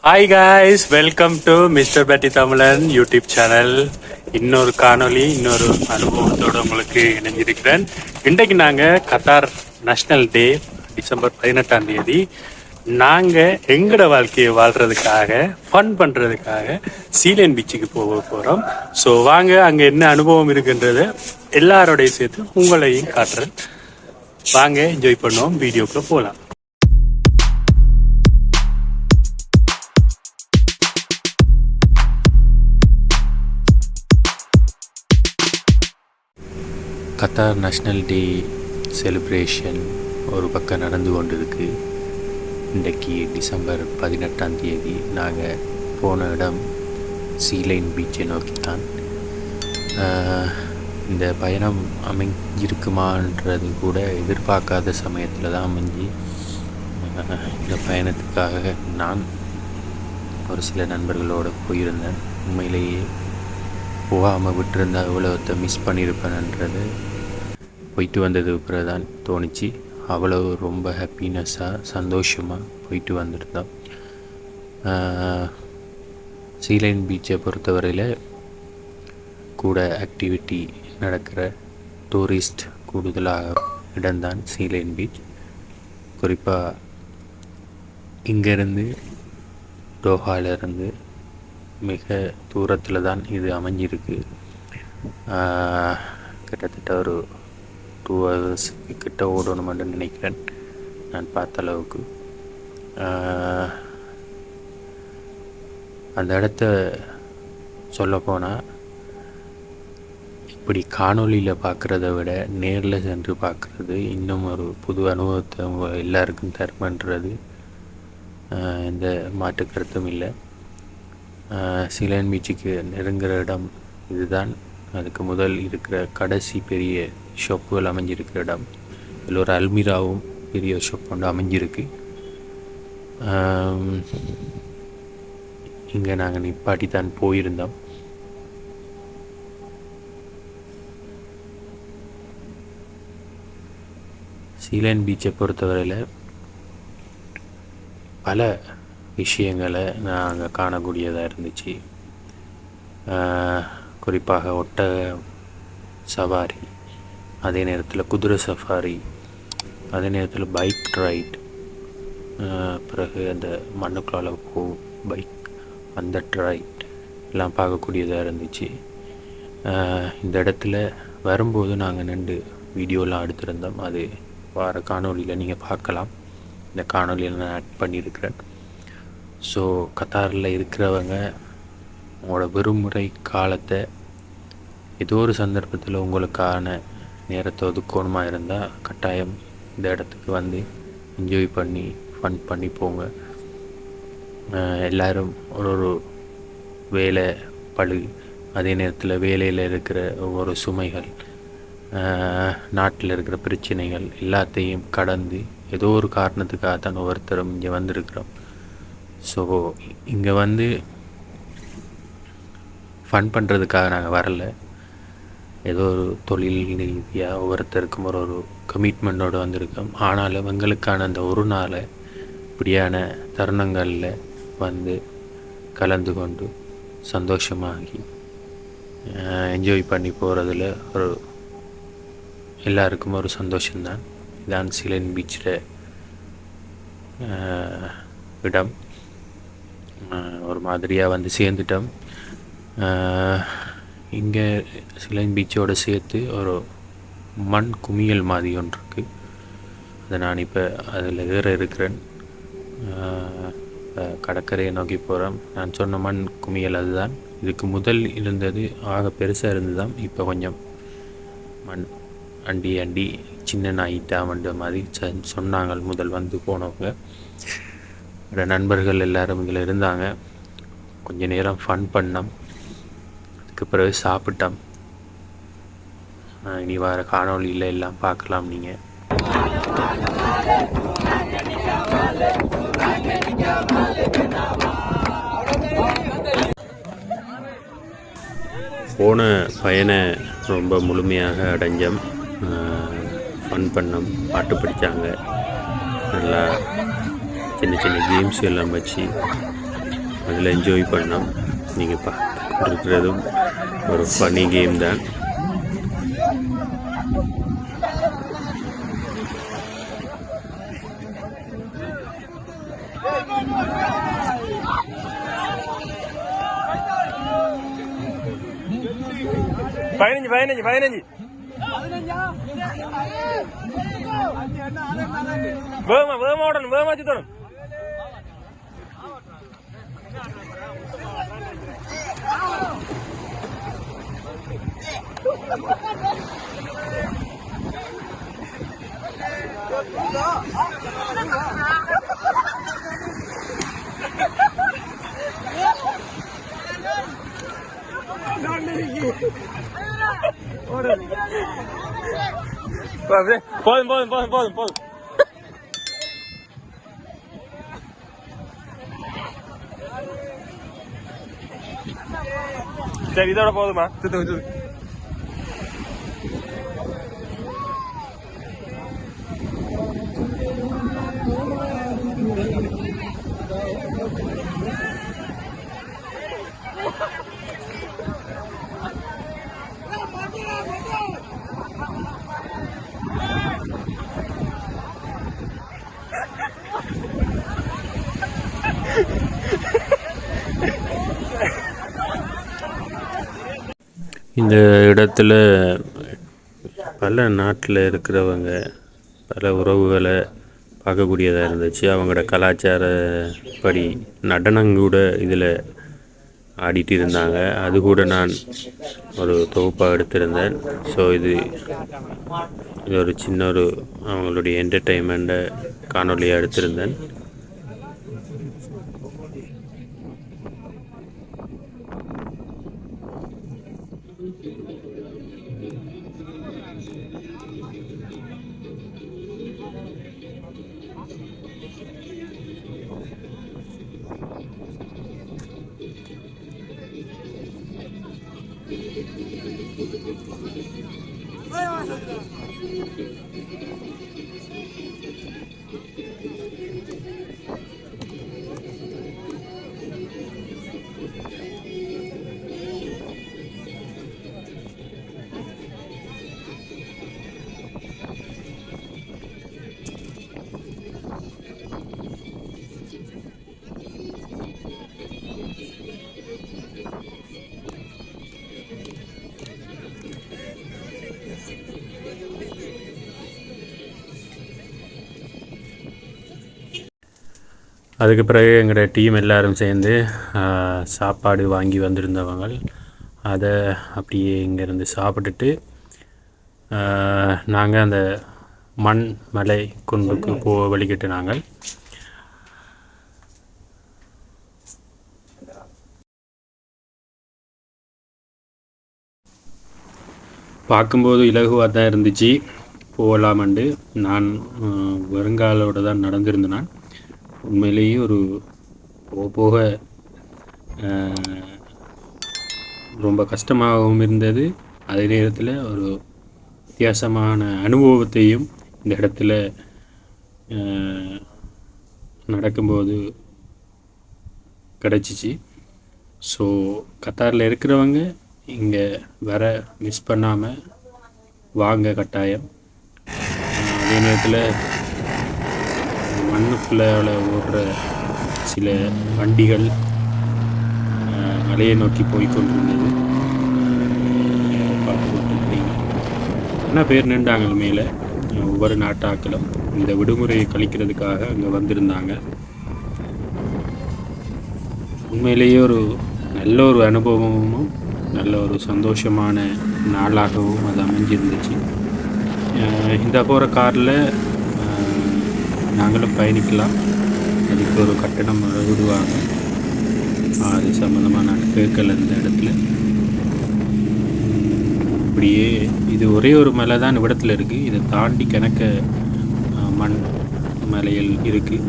Hi guys, welcome to mister பேட்டி தமிழன் YouTube channel. இன்னொரு காணொளி, இன்னொரு அனுபவத்தோடு உங்களுக்கு இணைஞ்சிருக்கிறேன். இன்றைக்கு நாங்கள் கத்தார் நேஷ்னல் டே டிசம்பர் 18ஆம் தேதி நாங்கள் எங்களோட வாழ்க்கையை வாழ்கிறதுக்காக ஃபன் பண்ணுறதுக்காக சீலேன் பீச்சுக்கு போக போகிறோம். ஸோ வாங்க, அங்கே என்ன அனுபவம் இருக்குன்றதை எல்லாரோடையும் சேர்த்து உங்களையும் காட்டுறேன். வாங்க, என்ஜாய் பண்ணுவோம். வீடியோக்குள்ளே போகலாம். கத்தார் நேஷ்னல் டே செலிப்ரேஷன் ஒரு பக்கம் நடந்து கொண்டிருக்கு. இன்றைக்கி டிசம்பர் 18ஆம் தேதி நாங்கள் போன இடம் சீலைன் பீச்சை நோக்கித்தான். இந்த பயணம் அமைஞ்சிருக்குமான்றது கூட எதிர்பார்க்காத சமயத்தில் தான் அமைஞ்சி. இந்த பயணத்துக்காக நான் ஒரு சில நண்பர்களோடு போயிருந்தேன். உண்மையிலேயே போகாமல் விட்டுருந்தா இவ்வளோத்தை மிஸ் பண்ணியிருப்பேன்ன்றது போயிட்டு வந்தது பிறகு தான் தோணிச்சு. அவ்வளோ ரொம்ப ஹாப்பினஸ்ஸாக சந்தோஷமாக போயிட்டு வந்துருந்தோம். சீலைன் பீச்சை பொறுத்தவரையில் கூட ஆக்டிவிட்டி நடக்கிற டூரிஸ்ட் கூடுதலாக இடம்தான் சீலைன் பீச். குறிப்பாக இங்கேருந்து டோஹாவிலேருந்து மிக தூரத்தில் தான் இது அமைஞ்சிருக்கு. கிட்டத்தட்ட ஒரு 2 hours கிட்ட ஓடணுமென்று நினைக்கிறேன் நான் பார்த்த அளவுக்கு. அந்த இடத்த சொல்லப்போனால் இப்படி காணொலியில் பார்க்குறத விட நேரில் சென்று பார்க்குறது இன்னும் ஒரு புது அனுபவத்தை எல்லாருக்கும் தருமன்றது எந்த மாற்று கருத்தும் இல்லை. சீலைன் பீச்சுக்கு நெருங்குற இடம் இதுதான். அதுக்கு முதல் இருக்கிற கடைசி பெரிய ஷாப்புகள் அமைஞ்சிருக்கிற இடம். இதில் ஒரு அல்மிராவும் பெரிய ஷாப் கொண்டு அமைஞ்சிருக்கு. இங்கே நாங்கள் நிப்பாட்டி தான் போயிருந்தோம். சீலைன் பீச்சை பொறுத்தவரையில் பல விஷயங்களை நாங்கள் காணக்கூடியதாக இருந்துச்சு. குறிப்பாக ஒட்டக சவாரி, அதே நேரத்தில் குதிரை சஃபாரி, அதே நேரத்தில் பைக் ரைட், பிறகு அந்த மண்ணுக்குள்ளால் பைக் அந்த ரைட் எல்லாம் பார்க்கக்கூடியதாக இருந்துச்சு. இந்த இடத்துல வரும்போது நாங்கள் 2 வீடியோலாம் எடுத்திருந்தோம். அது வார காணொலியில் நீங்கள் பார்க்கலாம். இந்த காணொலியில் நான் ஆட் பண்ணியிருக்கிறேன். ஸோ கத்தாரில் இருக்கிறவங்க உங்களோட விடுமுறை காலத்தை ஏதோ ஒரு சந்தர்ப்பத்தில் உங்களுக்கான நேரத்தை ஒதுக்கணுமா இருந்தால் கட்டாயம் இந்த இடத்துக்கு வந்து என்ஜாய் பண்ணி ஃபன் பண்ணி போங்க. எல்லோரும் ஒரு வேலை பழு, அதே நேரத்தில் வேலையில் இருக்கிற ஒவ்வொரு சுமைகள், நாட்டில் இருக்கிற பிரச்சனைகள் எல்லாத்தையும் கடந்து ஏதோ ஒரு காரணத்துக்காக தான் ஒவ்வொருத்தரும் இங்கே வந்திருக்கிறோம். ஸோ இங்கே வந்து ஃபன் பண்ணுறதுக்காக நாங்கள் வரல. ஏதோ ஒரு தொழில் ரீதியாக ஒவ்வொருத்தருக்கும் ஒரு கமிட்மெண்ட்டோடு வந்திருக்கோம். ஆனாலும் எங்களுக்கான அந்த ஒரு நாளை இப்படியான தருணங்களில் வந்து கலந்து கொண்டு சந்தோஷமாகி என்ஜாய் பண்ணி போகிறதுல ஒரு எல்லாருக்கும் ஒரு சந்தோஷம்தான். இதான் சீலைன் பீச்சில் இடம். ஒரு மாதிரியாக வந்து சேர்ந்துட்டோம். இங்கே சீலைன் பீச்சோடு சேர்த்து ஒரு மண் குமியல் மாதிரி ஒன்று இருக்குது. அதை நான் இப்போ அதில் ஏற இருக்கிறேன். கடற்கரையை நோக்கி போகிறேன். நான் சொன்ன மண் குமியல் அதுதான். இதுக்கு முதல் இருந்தது ஆக பெருசாக இருந்து தான் இப்போ கொஞ்சம் மண் அண்டி சின்ன நாயிட்டாமன்ற மாதிரி சொன்னாங்க முதல் வந்து போனவங்க. நண்பர்கள் எல்லோரும் இதில் இருந்தாங்க. கொஞ்ச நேரம் ஃபன் பண்ணோம். அதுக்கு பிறகு சாப்பிட்டோம். இனி வர காணொலியில் எல்லாம் பார்க்கலாம். நீங்கள் போன பயனை ரொம்ப முழுமையாக அடைஞ்சோம். ஃபன் பண்ணோம், பாட்டு படித்தாங்க, நல்லா சின்ன சின்ன கேம்ஸ் எல்லாம் வச்சு அதில் என்ஜாய் பண்ணோம். நீங்கள் பார்த்து இருக்கிறதும் ஒரு ஃபன்னி கேம் தான். பதினஞ்சு வேகமா ஓடணும், வேகமா சுத்தணும். போதும். சரி, இதோட போதுமா? சுத்து. இந்த இடத்துல பல நாட்டில் இருக்கிறவங்க பல உறவுகளை பார்க்கக்கூடியதாக இருந்துச்சு. அவங்களோட கலாச்சாரப்படி நடனங்கூட இதில் ஆடிட்டு இருந்தாங்க. அது கூட நான் ஒரு தொகுப்பாக எடுத்திருந்தேன். ஸோ இது ஒரு சின்ன அவங்களுடைய என்டர்டெயின்மெண்ட்டை காணொலியாக எடுத்திருந்தேன். அதுக்கு பிறகு எங்களோட டீம் எல்லோரும் சேர்ந்து சாப்பாடு வாங்கி வந்திருந்தவங்க அதை அப்படியே இங்கேருந்து சாப்பிட்டுட்டு நாங்கள் அந்த மண் மலை குன்றுக்கு வழிகிட்டு நாங்கள் பார்க்கும்போது இலகுவாக தான் இருந்துச்சு. போகலாமண்டு நான் வருங்காலோடு தான் நடந்திருந்தேன். நான் உண்மையிலேயே ஒரு போக ரொம்ப கஷ்டமாகவும் இருந்தது. அதே நேரத்தில் ஒரு வித்தியாசமான அனுபவத்தையும் இந்த இடத்துல நடக்கும்போது கிடச்சிச்சு. ஸோ கத்தாரில் இருக்கிறவங்க இங்கே வர மிஸ் பண்ணாமல் வாங்க கட்டாயம். அதே நேரத்தில் மண்ணுக்குள்ளே ஓடுற சில வண்டிகள் மலையை நோக்கி போய் கொண்டிருந்தது. பார்த்து கொண்டிருக்கிறீங்க. என்ன பேர் நின்றாங்க மேலே ஒவ்வொரு நாட்டாக்களும் இந்த விடுமுறையை கழிக்கிறதுக்காக அங்கே வந்திருந்தாங்க. உண்மையிலேயே ஒரு நல்ல ஒரு அனுபவமும் நல்ல ஒரு சந்தோஷமான நாளாகவும் அது அமைஞ்சிருந்துச்சு. இந்த போகிற காரில் நாங்களும் பயணிக்கலாம். அதுக்கு ஒரு கட்டணம் விடுவாங்க. அது சம்மந்தமாக நான் கேட்கல இந்த இடத்துல. அப்படியே இது ஒரே ஒரு மலை தான் இடத்துல இருக்குது. இதை தாண்டி கணக்க மண் மலைகள் இருக்குது.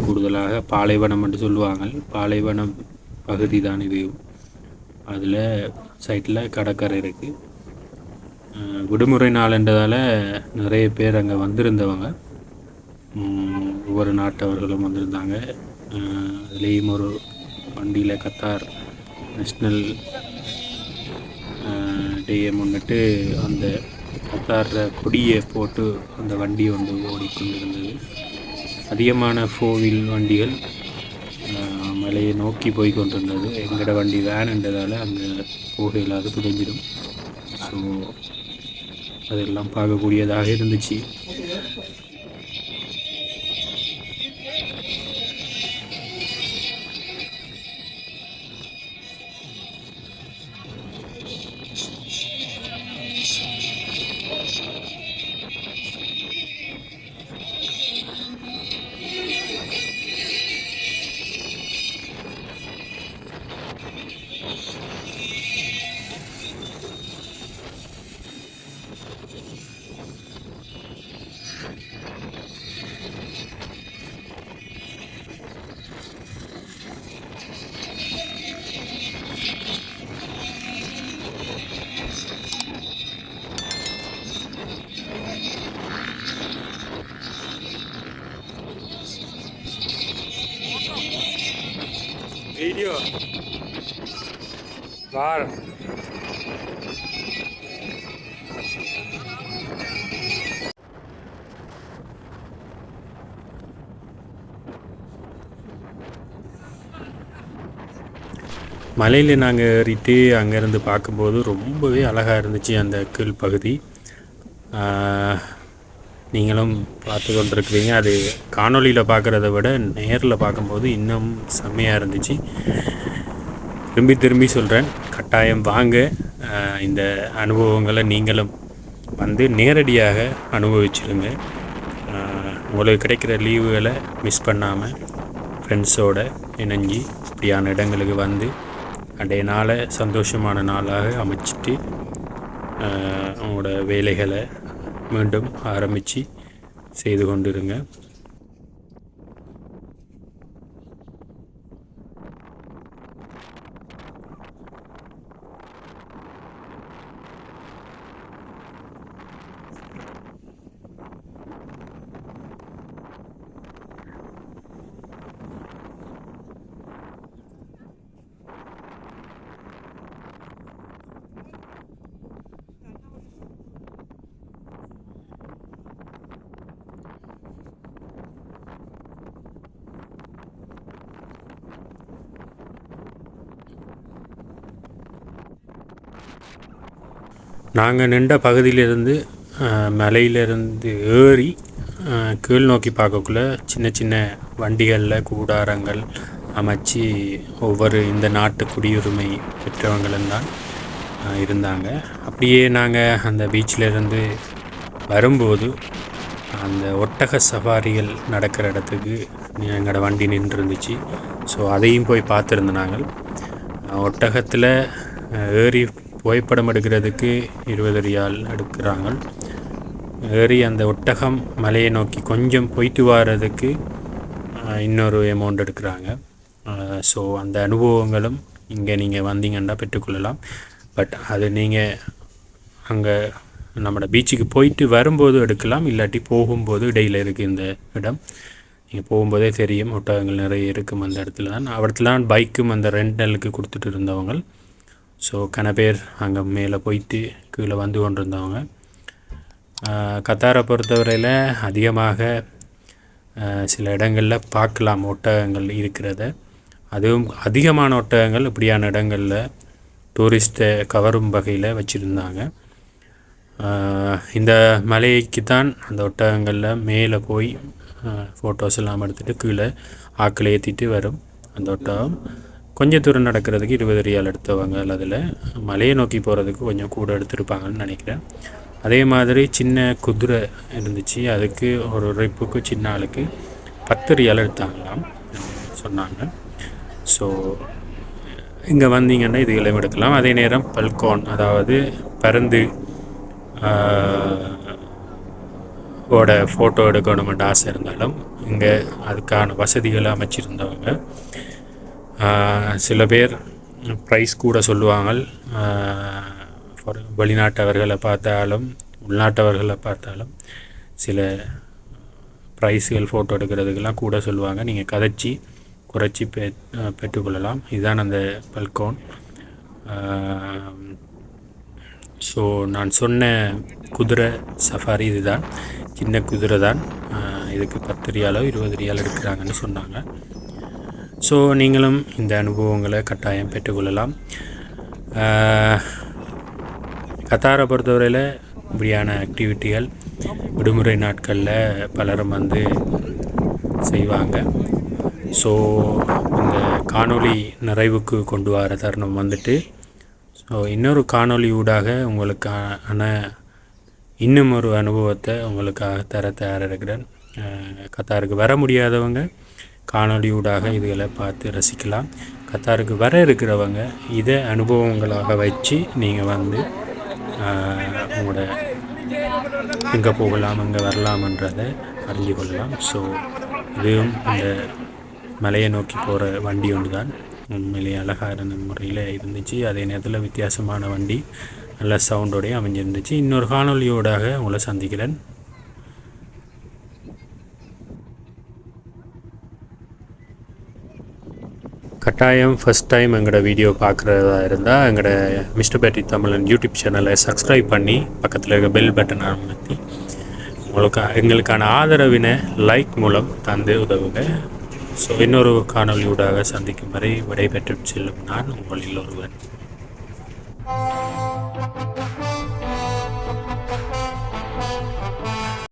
கூடுதலாக பாலைவனம் என்று சொல்லுவாங்க. பாலைவனம் பகுதி தான் இது. அதில் சைட்டில் கடற்கரை இருக்குது. விடுமுறை நாள்ன்றதால் நிறைய பேர் அங்கே வந்திருந்தவங்க, ஒவ்வொரு நாட்டவர்களும் வந்திருந்தாங்க. அதுலேயும் ஒரு வண்டியில் கத்தார் நேஷ்னல் டேயை முன்னிட்டு அந்த கத்தார் கொடியை போட்டு அந்த வண்டி ஒன்று ஓடிக்கொண்டிருந்தது. அதிகமான 4-வீல் வண்டிகள் மலையை நோக்கி போய் கொண்டிருந்தது. எங்களோட வண்டி வேன்ன்றதால் அங்கே போக இல்லாது புரிஞ்சிடும். ஸோ அதெல்லாம் பார்க்கக்கூடியதாக இருந்துச்சு. வீடியோ வார மலையில் நாங்கள் ஏறிட்டு அங்கேருந்து பார்க்கும்போது ரொம்பவே அழகாக இருந்துச்சு அந்த கீழ்ப்பகுதி. நீங்களும் பார்த்து கொண்டிருக்கிறீங்க. அது காணொலியில் பார்க்குறத விட நேரில் பார்க்கும்போது இன்னும் செம்மையாக இருந்துச்சு. திரும்பி திரும்பி சொல்கிறேன், கட்டாயம் வாங்க. இந்த அனுபவங்களை நீங்களும் வந்து நேரடியாக அனுபவிச்சிருங்க. உங்களுக்கு கிடைக்கிற லீவுகளை மிஸ் பண்ணாமல் ஃப்ரெண்ட்ஸோடு இணைஞ்சி இப்படியான இடங்களுக்கு வந்து அடைய நாளை சந்தோஷமான நாளாக அமைச்சிட்டு அவங்களோட வேலைகளை மீண்டும் ஆரம்பித்து செய்து கொண்டிருங்க. நாங்கள் நின்ற பகுதியிலிருந்து மலையிலிருந்து ஏறி கீழ் நோக்கி பார்க்கக்குள்ள சின்ன சின்ன வண்டிகளில் கூடாரங்கள் அமைச்சு ஒவ்வொரு இந்த நாட்டு குடியுரிமை பெற்றவங்களும் தான் இருந்தாங்க. அப்படியே நாங்கள் அந்த பீச்சிலேருந்து வரும்போது அந்த ஒட்டக சஃபாரிகள் நடக்கிற இடத்துக்கு எங்களோட வண்டி நின்று இருந்துச்சு. ஸோ அதையும் போய் பார்த்துருந்தோம். நாங்கள் ஒட்டகத்தில் ஏறி புகைப்படம் எடுக்கிறதுக்கு 20 ரியால் எடுக்கிறாங்க. ஏறி அந்த ஒட்டகம் மலையை நோக்கி கொஞ்சம் போயிட்டு வர்றதுக்கு இன்னொரு அமௌண்ட் எடுக்கிறாங்க. ஸோ அந்த அனுபவங்களும் இங்கே நீங்கள் வந்தீங்கன்னா பெற்றுக்கொள்ளலாம். பட் அது நீங்கள் அங்கே நம்மளோட பீச்சுக்கு போயிட்டு வரும்போது எடுக்கலாம், இல்லாட்டி போகும்போது இடையில் இருக்குது இந்த இடம். நீங்கள் போகும்போதே தெரியும், ஒட்டகங்கள் நிறைய இருக்கும் அந்த இடத்துல தான். அவர்கிட்டலாம் பைக்கும் அந்த ரெண்டலுக்கு கொடுத்துட்டு இருந்தவங்க. ஸோ கன பேர் அங்கே மேலே போயிட்டு கீழே வந்து கொண்டு இருந்தவங்க. கத்தாரை பொறுத்தவரையில் அதிகமாக சில இடங்களில் பார்க்கலாம் ஒட்டகங்கள் இருக்கிறத. அதுவும் அதிகமான ஒட்டகங்கள் இப்படியான இடங்களில் டூரிஸ்ட்டை கவரும் வகையில் வச்சுருந்தாங்க. இந்த மலைக்கு தான் அந்த ஒட்டகங்களில் மேலே போய் ஃபோட்டோஸ் எல்லாம் எடுத்துகிட்டு கீழே ஆக்களை ஏற்றிட்டு வரும். அந்த ஒட்டகம் கொஞ்சம் தூரம் நடக்கிறதுக்கு 20 ரியால் எடுத்தவங்க. அதில் மலையை நோக்கி போகிறதுக்கு கொஞ்சம் கூட எடுத்துருப்பாங்கன்னு நினைக்கிறேன். அதே மாதிரி சின்ன குதிரை இருந்துச்சு, அதுக்கு ஒரு ரிப்புக்கு சின்ன ஆளுக்கு 10 ரியால் எடுத்தாங்களாம் சொன்னாங்க. ஸோ இங்கே வந்தீங்கன்னா இதுகளையும் எடுக்கலாம். அதே நேரம் பல்கோன், அதாவது பருந்து ஓட ஃபோட்டோ எடுக்கணுமென்ற ஆசை இருந்தாலும் இங்கே அதுக்கான வசதிகளை அமைச்சிருந்தவங்க. சில பேர் ப்ரைஸ் கூட சொல்லுவாங்க. வெளிநாட்டவர்களை பார்த்தாலும் உள்நாட்டவர்களை பார்த்தாலும் சில ப்ரைஸுகள் ஃபோட்டோ எடுக்கிறதுக்கெல்லாம் கூட சொல்லுவாங்க. நீங்கள் கதைச்சி குறைச்சி பெற்றுக்கொள்ளலாம். இதுதான் அந்த பல்கோன். ஸோ நான் சொன்ன குதிரை சஃபாரி இதுதான். சின்ன குதிரை தான். இதுக்கு 10 ரியாலோ 20 ரியால் எடுக்கிறாங்கன்னு சொன்னாங்க. ஸோ நீங்களும் இந்த அனுபவங்களை கட்டாயம் பெற்றுக்கொள்ளலாம். கத்தாரை பொறுத்தவரையில் இப்படியான ஆக்டிவிட்டிகள் விடுமுறை நாட்களில் பலரும் வந்து செய்வாங்க. ஸோ இந்த காணொளி நிறைவுக்கு கொண்டு வர தருணம் வந்துட்டு, ஸோ இன்னொரு காணொளி ஊடாக உங்களுக்கான இன்னும் ஒரு அனுபவத்தை உங்களுக்காக தயாராக இருக்கிறேன். கத்தாருக்கு வர முடியாதவங்க காணொளி ஊடாக இதுகளை பார்த்து ரசிக்கலாம். கத்தாருக்கு வர இருக்கிறவங்க இதை அனுபவங்களாக வச்சு நீங்கள் வந்து உங்களோட எங்கே போகலாம் எங்கே வரலாம்ன்றதை அறிஞ்சு கொள்ளலாம். ஸோ இதுவும் அந்த மலையை நோக்கி போகிற வண்டி ஒன்று தான். உண்மையிலேயே அழகான முறையில் இருந்துச்சு. அதே நேரத்தில் வித்தியாசமான வண்டி, நல்ல சவுண்டோடையும் அமைஞ்சிருந்துச்சு. இன்னொரு காணொலியோடாக உங்களை சந்திக்கிறேன். கட்டாயம் ஃபஸ்ட் டைம் எங்களோட வீடியோ பார்க்குறதா இருந்தால் எங்களோட மிஸ்டர் பேட்டரி தமிழன் யூடியூப் சேனலை சப்ஸ்கிரைப் பண்ணி பக்கத்தில் இருக்க பெல் பட்டனை அமர்த்தி எங்களுக்கான ஆதரவினை லைக் மூலம் தந்து உதவுங்க. ஸோ இன்னொரு காணொலியூடாக சந்திக்கும் வரை விடைபெற்று செல்லும் நான் உங்களில் ஒருவன்.